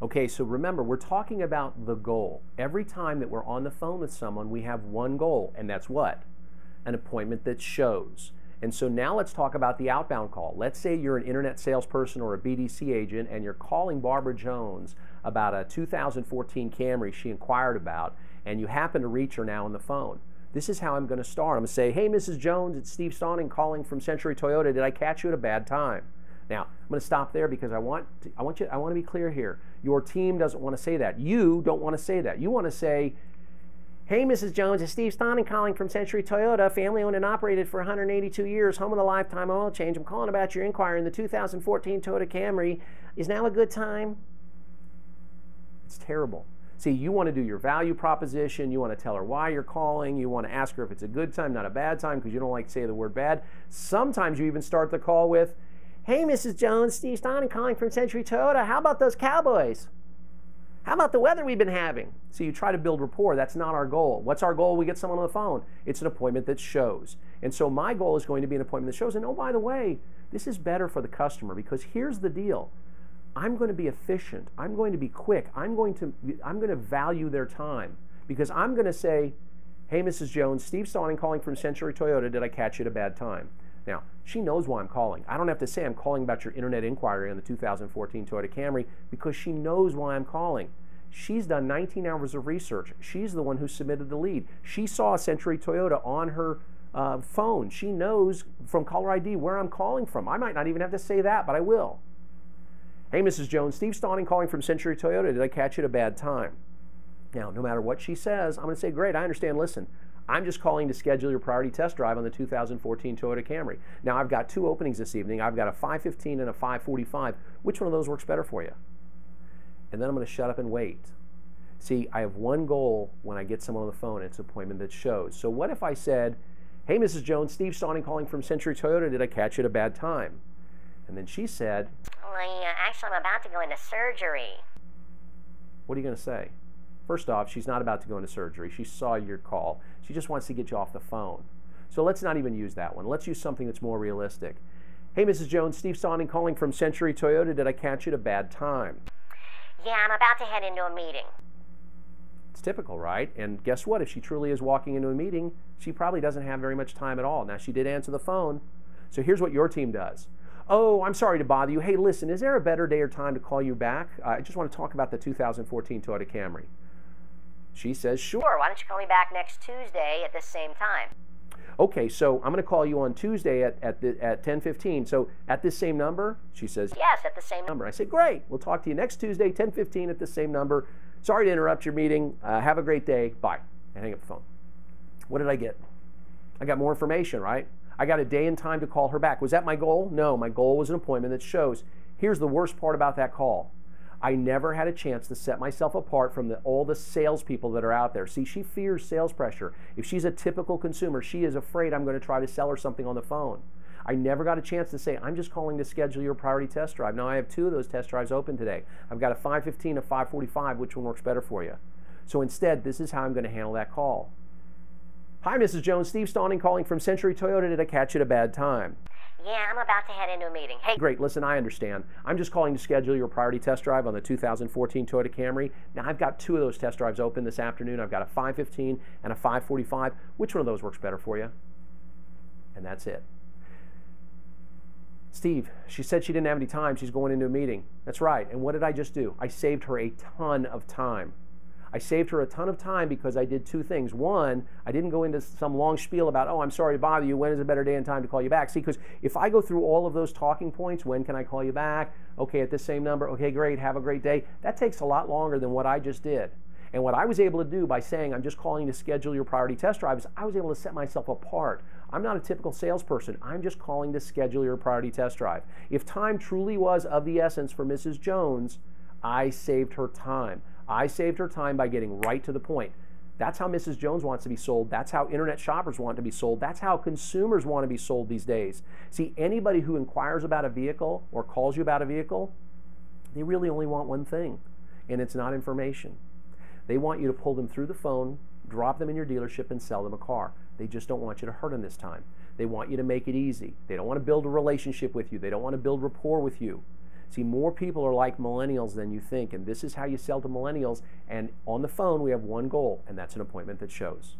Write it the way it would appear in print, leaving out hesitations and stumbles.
Okay, so remember, we're talking about the goal. Every time that we're on the phone with someone, we have one goal, and that's what? An appointment that shows. And so now let's talk about the outbound call. Let's say you're an internet salesperson or a BDC agent and you're calling Barbara Jones about a 2014 Camry she inquired about, and you happen to reach her now on the phone. This is how I'm going to start. I'm going to say, hey, Mrs. Jones, it's Steve Stauning calling from Century Toyota. Did I catch you at a bad time? Now, I'm going to stop there because I want to be clear here. Your team doesn't want to say that. You don't want to say that. You want to say, hey, Mrs. Jones, it's Steve Stauning calling from Century Toyota, family owned and operated for 182 years, home of the lifetime oil change. I'm calling about your inquiry in the 2014 Toyota Camry. Is now a good time? It's terrible. See, you want to do your value proposition. You want to tell her why you're calling. You want to ask her if it's a good time, not a bad time, because you don't like to say the word bad. Sometimes you even start the call with, hey, Mrs. Jones, Steve Stauning calling from Century Toyota. How about those Cowboys? How about the weather we've been having? So you try to build rapport. That's not our goal. What's our goal? We get someone on the phone. It's an appointment that shows. And so my goal is going to be an appointment that shows. And oh, by the way, this is better for the customer because here's the deal. I'm going to be efficient. I'm going to be quick. I'm going to value their time because I'm going to say, hey, Mrs. Jones, Steve Stauning calling from Century Toyota. Did I catch you at a bad time? Now, she knows why I'm calling. I don't have to say I'm calling about your internet inquiry on the 2014 Toyota Camry because she knows why I'm calling. She's done 19 hours of research. She's the one who submitted the lead. She saw Century Toyota on her phone. She knows from caller ID where I'm calling from. I might not even have to say that, but I will. Hey, Mrs. Jones, Steve Stauning calling from Century Toyota. Did I catch you at a bad time? Now, no matter what she says, I'm going to say, great, I understand. Listen, I'm just calling to schedule your priority test drive on the 2014 Toyota Camry. Now, I've got two openings this evening. I've got a 5:15 and a 5:45. Which one of those works better for you? And then I'm going to shut up and wait. See, I have one goal when I get someone on the phone. It's an appointment that shows. So what if I said, hey, Mrs. Jones, Steve Stauning calling from Century Toyota. Did I catch you at a bad time? And then she said, well, actually, I'm about to go into surgery. What are you going to say? First off, she's not about to go into surgery. She saw your call. She just wants to get you off the phone. So let's not even use that one. Let's use something that's more realistic. Hey, Mrs. Jones, Steve Stauning calling from Century Toyota. Did I catch you at a bad time? Yeah, I'm about to head into a meeting. It's typical, right? And guess what? If she truly is walking into a meeting, she probably doesn't have very much time at all. Now, she did answer the phone. So here's what your team does. Oh, I'm sorry to bother you. Hey, listen, is there a better day or time to call you back? I just want to talk about the 2014 Toyota Camry. She says, sure. Why don't you call me back next Tuesday at this same time? Okay, so I'm going to call you on Tuesday at 10:15. So at this same number? She says, yes, at the same number. I say, great. We'll talk to you next Tuesday, 10:15 at the same number. Sorry to interrupt your meeting. Have a great day. Bye. And hang up the phone. What did I get? I got more information, right? I got a day and time to call her back. Was that my goal? No, my goal was an appointment that shows. Here's the worst part about that call. I never had a chance to set myself apart from all the salespeople that are out there. See, she fears sales pressure. If she's a typical consumer, she is afraid I'm going to try to sell her something on the phone. I never got a chance to say, I'm just calling to schedule your priority test drive. Now, I have two of those test drives open today. I've got a 5:15, a 5:45. Which one works better for you? So instead, this is how I'm going to handle that call. Hi, Mrs. Jones. Steve Stauning calling from Century Toyota. Did I catch you at a bad time? Yeah, I'm about to head into a meeting. Hey. Great. Listen, I understand. I'm just calling to schedule your priority test drive on the 2014 Toyota Camry. Now, I've got two of those test drives open this afternoon. I've got a 5:15 and a 5:45. Which one of those works better for you? And that's it. Steve, she said she didn't have any time. She's going into a meeting. That's right. And what did I just do? I saved her a ton of time. I saved her a ton of time because I did two things. One, I didn't go into some long spiel about, oh, I'm sorry to bother you. When is a better day and time to call you back? See, because if I go through all of those talking points, when can I call you back? Okay, at this same number. Okay, great. Have a great day. That takes a lot longer than what I just did. And what I was able to do by saying, I'm just calling to schedule your priority test drive, is I was able to set myself apart. I'm not a typical salesperson. I'm just calling to schedule your priority test drive. If time truly was of the essence for Mrs. Jones, I saved her time. I saved her time by getting right to the point. That's how Mrs. Jones wants to be sold. That's how internet shoppers want to be sold. That's how consumers want to be sold these days. See, anybody who inquires about a vehicle or calls you about a vehicle, they really only want one thing, and it's not information. They want you to pull them through the phone, drop them in your dealership, and sell them a car. They just don't want you to hurt them this time. They want you to make it easy. They don't want to build a relationship with you. They don't want to build rapport with you. See, more people are like millennials than you think, and this is how you sell to millennials. And on the phone, we have one goal, and that's an appointment that shows.